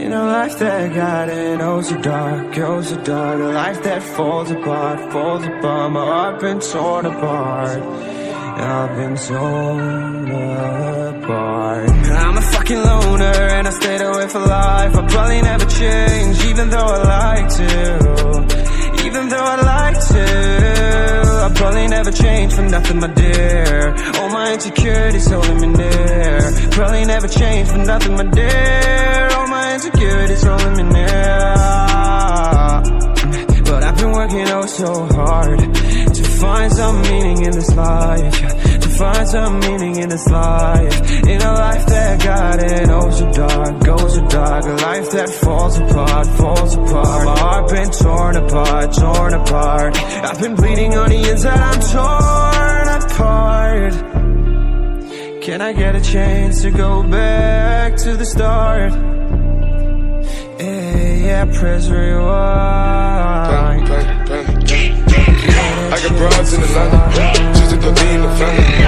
In a life that got it, oh so dark, oh so dark. A life that falls apart, falls apart. My heart been torn apart, I've been torn apart. I'm a fucking loner and I stayed away for life. I'll probably never change, even though I like to. Even though I'd like to, I'll probably never change for nothing, my dear. All my insecurities holding me near. Probably never change for nothing, my dear. All my insecurities holding me near. But I've been working oh so hard to find some meaning in this life. To find some meaning in this life. In a life that got it oh so dark, oh so dark. A life that falls apart, falls apart. My heart been torn apart, torn apart. I've been bleeding on the inside, I'm torn apart. Can I get a chance to go back to the start? Yeah, press rewind. I got broads in Atlanta, just to go be in the family.